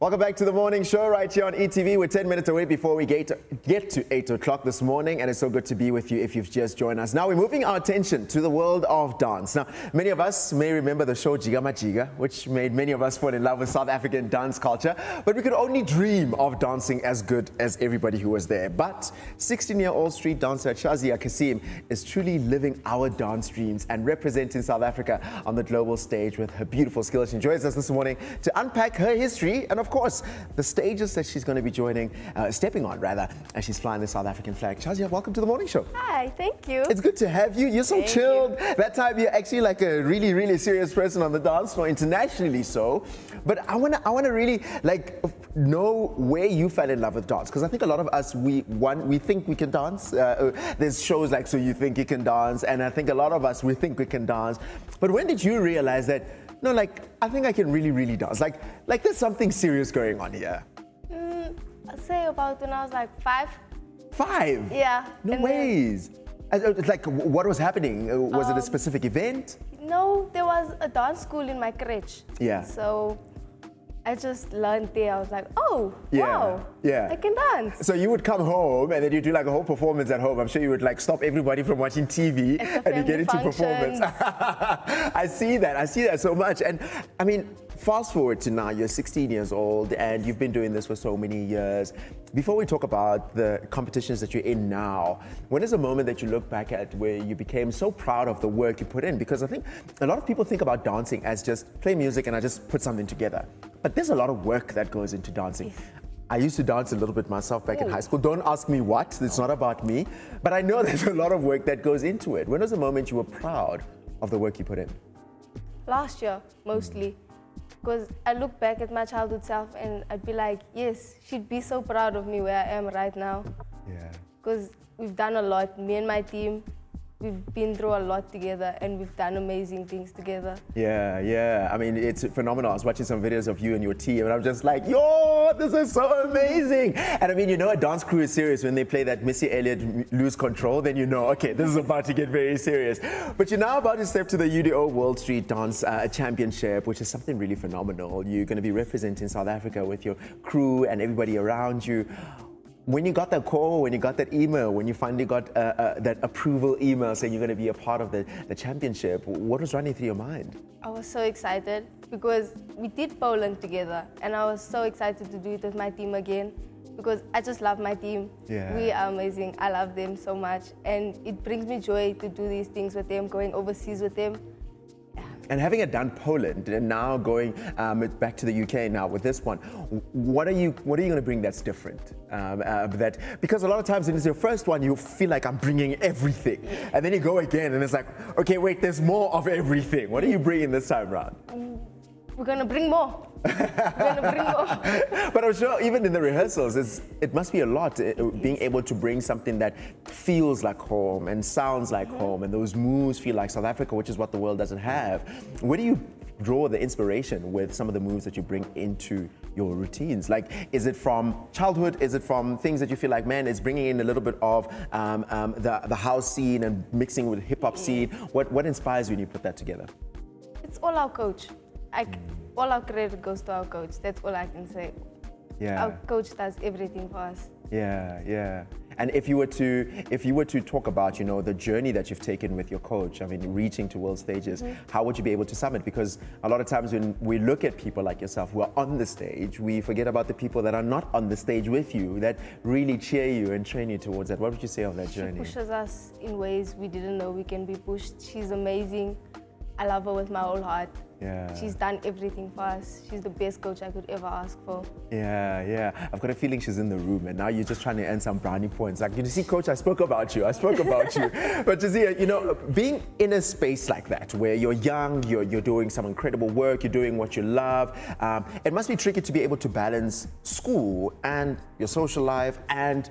Welcome back to the morning show right here on ETV. We're 10 minutes away before we get to 8 o'clock this morning, and it's so good to be with you if you've just joined us. Now we're moving our attention to the world of dance. Now, many of us may remember the show Jiga Majiga, which made many of us fall in love with South African dance culture, but we could only dream of dancing as good as everybody who was there. But 16-year-old street dancer Shazia is truly living our dance dreams and representing South Africa on the global stage with her beautiful skills. She joins us this morning to unpack her history and, of course, the stages that she's going to be stepping on, as she's flying the South African flag. Shazia, welcome to the morning show. Hi, thank you. It's good to have you. You're so chilled. That time you're actually like a really, really serious person on the dance floor, internationally so. But I wanna really know where you fell in love with dance, because I think a lot of us we think we can dance. There's shows like So You Think You Can Dance, and I think a lot of us we think we can dance. But when did you realize that? No, I think I can really, really dance. Like there's something serious going on here. I'd say about when I was like 5. 5? Yeah. No ways. What was happening? Was it a specific event? No, there was a dance school in my crèche. Yeah. So I just learned there. I was like, oh, wow, I can dance. So you would come home and then you do like a whole performance at home. I'm sure you would stop everybody from watching TV and you get into performance. I see that so much. And I mean, fast forward to now, you're 16 years old and you've been doing this for so many years. Before we talk about the competitions that you're in now, when is a moment that you look back at where you became so proud of the work you put in? Because I think a lot of people think about dancing as just play music and I just put something together. But there's a lot of work that goes into dancing. Yes. I used to dance a little bit myself back in high school. Don't ask me what, it's not about me. But I know there's a lot of work that goes into it. When was the moment you were proud of the work you put in? Last year, mostly. Because I look back at my childhood self and I'd be like, yes, she'd be so proud of me where I am right now. Yeah. Because we've done a lot, me and my team. We've been through a lot together and we've done amazing things together. Yeah. I mean, it's phenomenal. I was watching some videos of you and your team and I'm just like, yo, this is so amazing. And I mean, you know, a dance crew is serious when they play that Missy Elliott Lose Control, then you know, okay, this is about to get very serious. But you're now about to step to the UDO World Street Dance Championship, which is something really phenomenal. You're going to be representing South Africa with your crew and everybody around you. When you got that call, when you got that email, when you finally got that approval email saying you're going to be a part of the championship, what was running through your mind? I was so excited because we did Poland together and I was so excited to do it with my team again because I just love my team. Yeah. We are amazing. I love them so much and it brings me joy to do these things with them, going overseas with them. And having it done Poland and now going back to the UK now with this one, what are you going to bring that's different? Because a lot of times when it's your first one, you feel like I'm bringing everything, and then you go again and it's like, okay, wait, there's more of everything. What are you bringing this time around? We're gonna bring more. But I'm sure even in the rehearsals, it must be a lot being able to bring something that feels like home and sounds like home, and those moves feel like South Africa, which is what the world doesn't have. Where do you draw the inspiration with some of the moves that you bring into your routines? Like, is it from childhood? Is it from things that you feel like, man, it's bringing in a little bit of the house scene and mixing with hip hop scene? What inspires you when you put that together? It's all our coach. All our credit goes to our coach. That's all I can say. Yeah. Our coach does everything for us. Yeah. And if you were to talk about, you know, the journey that you've taken with your coach, I mean, reaching to world stages, how would you be able to sum it? Because a lot of times when we look at people like yourself who are on the stage, we forget about the people that are not on the stage with you, that really cheer you and train you towards that. What would you say of that journey? She pushes us in ways we didn't know we can be pushed. She's amazing. I love her with my whole heart. Yeah. She's done everything for us. She's the best coach I could ever ask for. Yeah. I've got a feeling she's in the room and now you're just trying to earn some brownie points. Like, you see, coach, I spoke about you. But Shazia, you know, being in a space like that where you're young, you're doing some incredible work, you're doing what you love, it must be tricky to be able to balance school and your social life and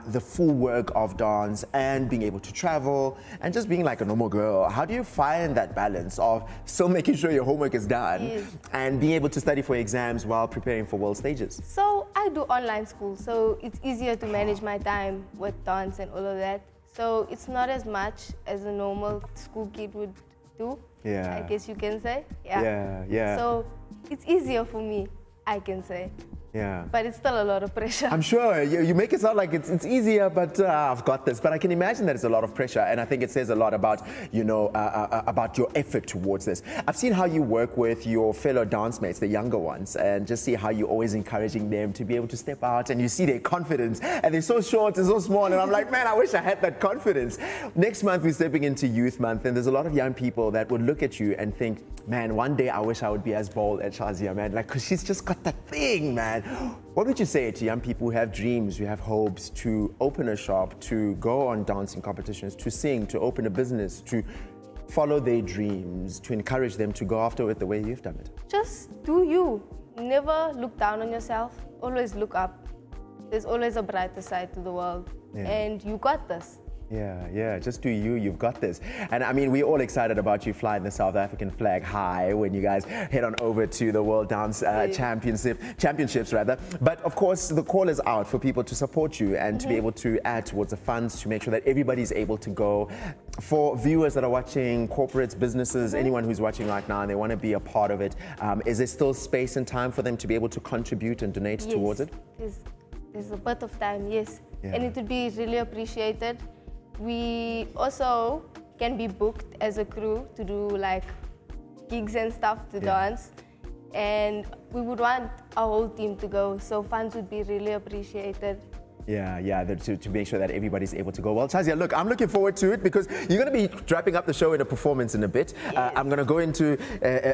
the full work of dance and being able to travel and just being like a normal girl. How do you find that balance of still making sure your homework is done and being able to study for exams while preparing for world stages? So I do online school, so it's easier to manage my time with dance and all of that. So it's not as much as a normal school kid would do, I guess you can say. Yeah. Yeah. So it's easier for me. I can say. Yeah. But it's still a lot of pressure. I'm sure. You make it sound like it's easier, but I've got this. But I can imagine that it's a lot of pressure, and I think it says a lot about, you know, about your effort towards this. I've seen how you work with your fellow dance mates, the younger ones, and just see how you're always encouraging them to be able to step out, and you see their confidence, and they're so short and so small, and I'm like, man, I wish I had that confidence. Next month, we're stepping into Youth Month, and there's a lot of young people that would look at you and think, man, one day I wish I would be as bold as Shazia, man, like, because she's just got that thing, man. What would you say to young people who have dreams, who have hopes to open a shop, to go on dancing competitions, to sing, to open a business, to follow their dreams, to encourage them to go after it the way you've done it? Just do you. Never look down on yourself. Always look up. There's always a brighter side to the world. Yeah. And you got this. Yeah, just do you, you've got this. And I mean, we're all excited about you flying the South African flag high when you guys head on over to the World Dance Championships rather. But of course, the call is out for people to support you and to be able to add towards the funds to make sure that everybody's able to go. For viewers that are watching, corporates, businesses, anyone who's watching right now and they want to be a part of it, is there still space and time for them to be able to contribute and donate towards it? There's a bit of time, yes. And it would be really appreciated. We also can be booked as a crew to do like gigs and stuff to dance, and we would want our whole team to go, so funds would be really appreciated. Yeah, to make sure that everybody's able to go. Well, Shazia, look, I'm looking forward to it because you're going to be wrapping up the show in a performance in a bit. Yes. I'm going to go into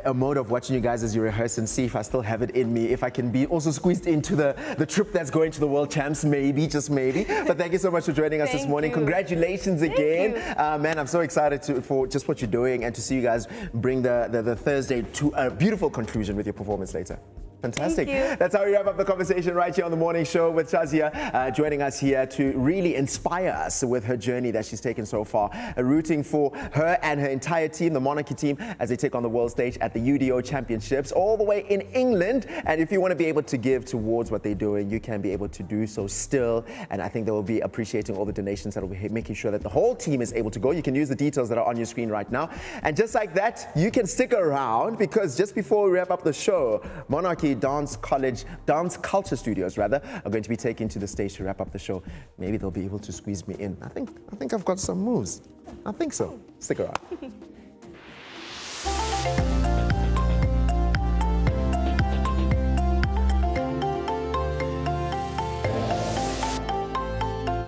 a mode of watching you guys as you rehearse and see if I still have it in me, if I can be also squeezed into the trip that's going to the World Champs, maybe, just maybe. But thank you so much for joining us this morning. Congratulations again. Man, I'm so excited for just what you're doing and to see you guys bring the Thursday to a beautiful conclusion with your performance later. Fantastic. That's how we wrap up the conversation right here on the morning show with Shazia, joining us here to really inspire us with her journey that she's taken so far. Rooting for her and her entire team, the Monarchy team, as they take on the world stage at the UDO Championships all the way in England. And if you want to be able to give towards what they're doing, you can be able to do so still. And I think they will be appreciating all the donations that will be making sure that the whole team is able to go. You can use the details that are on your screen right now. And just like that, you can stick around because just before we wrap up the show, Monarchy Dance Culture Studios are going to be taken to the stage to wrap up the show. Maybe they'll be able to squeeze me in. I think I've got some moves. I think so. Stick around.